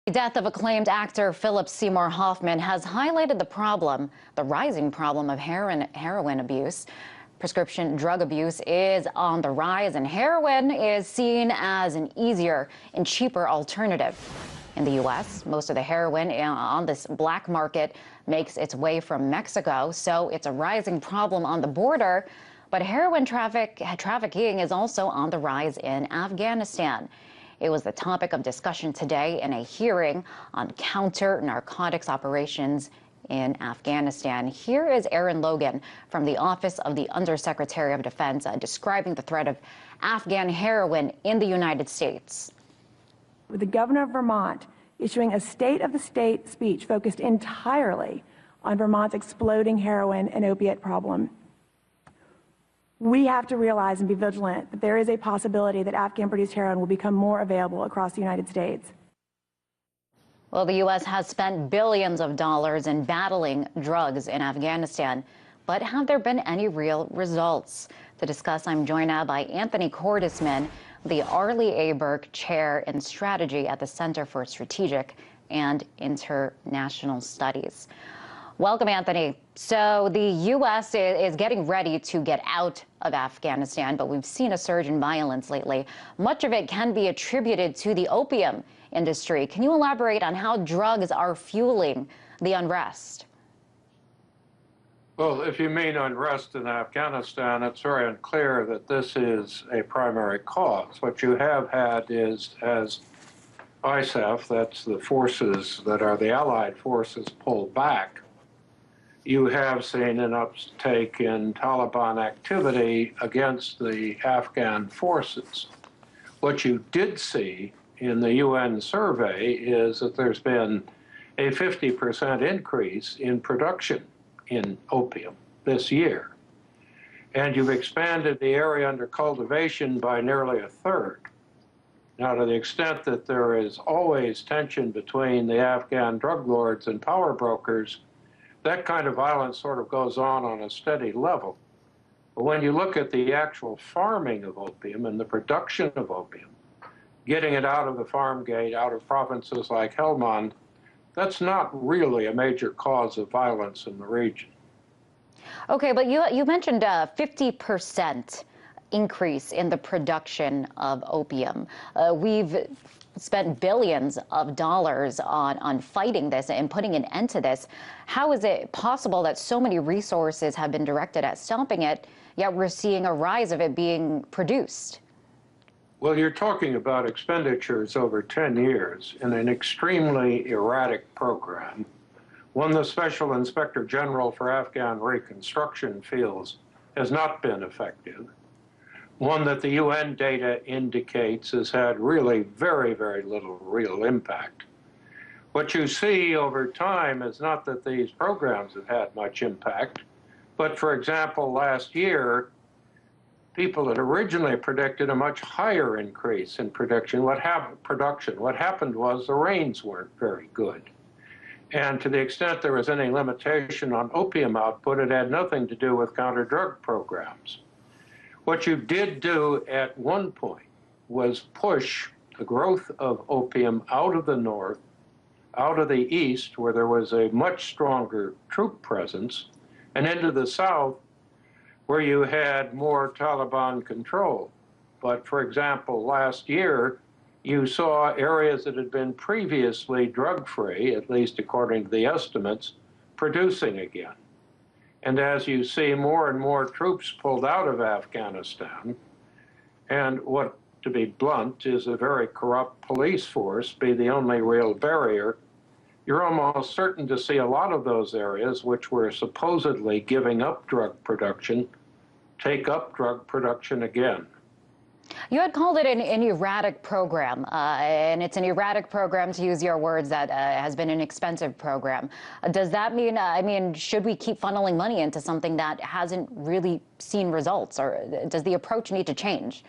The death of acclaimed actor Philip Seymour Hoffman has highlighted the rising problem of heroin abuse. Prescription drug abuse is on the rise, and heroin is seen as an easier and cheaper alternative. In the U.S., most of the heroin on this black market makes its way from Mexico, so it's a rising problem on the border. But heroin trafficking is also on the rise in Afghanistan. It was the topic of discussion today in a hearing on counter-narcotics operations in Afghanistan. Here is Aaron Logan from the Office of the Undersecretary of Defense describing the threat of Afghan heroin in the United States. With the governor of Vermont issuing a State of the State speech focused entirely on Vermont's exploding heroin and opiate problem. We have to realize and be vigilant that there is a possibility that Afghan-produced heroin will become more available across the United States. Well, the U.S. has spent billions of dollars in battling drugs in Afghanistan, but have there been any real results? To discuss, I'm joined now by Anthony Cordesman, the Arlie A. Burke Chair in Strategy at the Center for Strategic and International Studies. Welcome, Anthony. So the U.S. is getting ready to get out of Afghanistan, but we've seen a surge in violence lately. Much of it can be attributed to the opium industry. Can you elaborate on how drugs are fueling the unrest? Well, if you mean unrest in Afghanistan, it's very unclear that this is a primary cause. What you have had is, as ISAF, that's the forces that are the allied forces, pull back, you have seen an uptake in Taliban activity against the Afghan forces. What you did see in the UN survey is that there's been a 50% increase in production in opium this year. And you've expanded the area under cultivation by nearly a third. Now, to the extent that there is always tension between the Afghan drug lords and power brokers, that kind of violence sort of goes on a steady level. But when you look at the actual farming of opium and the production of opium, getting it out of the farm gate, out of provinces like Helmand, that's not really a major cause of violence in the region. Okay, but you mentioned a 50% increase in the production of opium. We've spent billions of dollars on fighting this and putting an end to this. How is it possible that so many resources have been directed at stopping it, yet we're seeing a rise of it being produced? Well, you're talking about expenditures over 10 years in an extremely erratic program, one the Special Inspector General for Afghan Reconstruction feels has not been effective, one that the UN data indicates has had really very, very little real impact. What you see over time is not that these programs have had much impact, but for example, last year, people had originally predicted a much higher increase in production. What happened was the rains weren't very good. And to the extent there was any limitation on opium output, it had nothing to do with counter-drug programs. What you did do at one point was push the growth of opium out of the north, out of the east, where there was a much stronger troop presence, and into the south, where you had more Taliban control. But for example, last year, you saw areas that had been previously drug-free, at least according to the estimates, producing again. And as you see more and more troops pulled out of Afghanistan, and what, to be blunt, is a very corrupt police force be the only real barrier, you're almost certain to see a lot of those areas which were supposedly giving up drug production take up drug production again. You had called it an erratic program, and it's an erratic program, to use your words, that has been an expensive program. Does that mean, should we keep funneling money into something that hasn't really seen results, or does the approach need to change?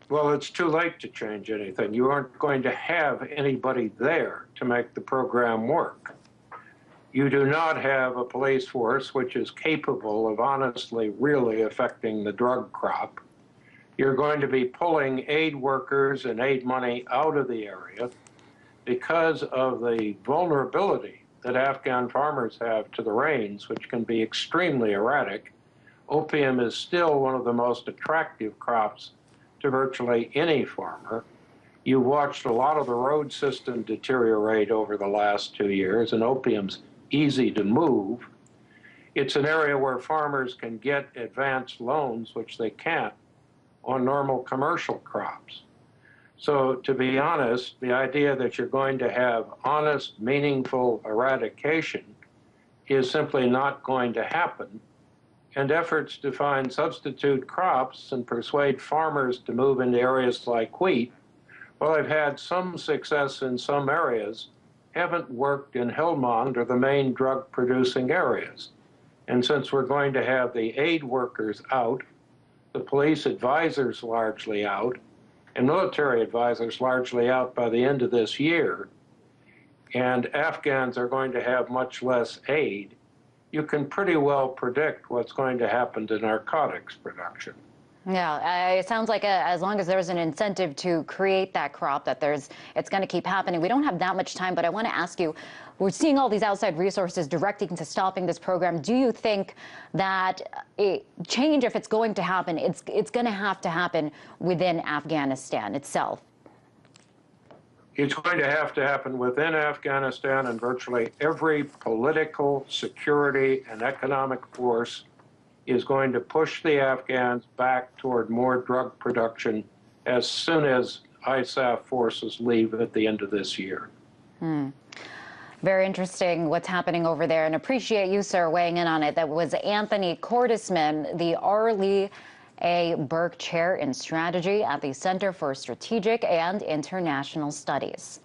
Well, it's too late to change anything. You aren't going to have anybody there to make the program work. You do not have a police force which is capable of honestly really affecting the drug crop. You're going to be pulling aid workers and aid money out of the area. because of the vulnerability that Afghan farmers have to the rains, which can be extremely erratic, opium is still one of the most attractive crops to virtually any farmer. You watched a lot of the road system deteriorate over the last 2 years, and opium's easy to move. It's an area where farmers can get advanced loans, which they can't on normal commercial crops. So to be honest, the idea that you're going to have honest, meaningful eradication is simply not going to happen. And efforts to find substitute crops and persuade farmers to move into areas like wheat, while they've had some success in some areas, haven't worked in Helmand or the main drug-producing areas. And since we're going to have the aid workers out, the police advisors largely out, and military advisors largely out by the end of this year, and Afghans are going to have much less aid, you can pretty well predict what's going to happen to narcotics production. Yeah, it sounds like as long as there's an incentive to create that crop, that it's going to keep happening. We don't have that much time, but I want to ask you, we're seeing all these outside resources directing to stopping this program. Do you think that change, if it's going to happen, it's going to happen within Afghanistan itself? It's going to happen within Afghanistan, and virtually every political, security, and economic force is going to push the Afghans back toward more drug production as soon as ISAF forces leave at the end of this year. Very interesting what's happening over there, and appreciate you, sir, weighing in on it. That was Anthony Cordesman, the Arlie A. Burke Chair in Strategy at the Center for Strategic and International Studies.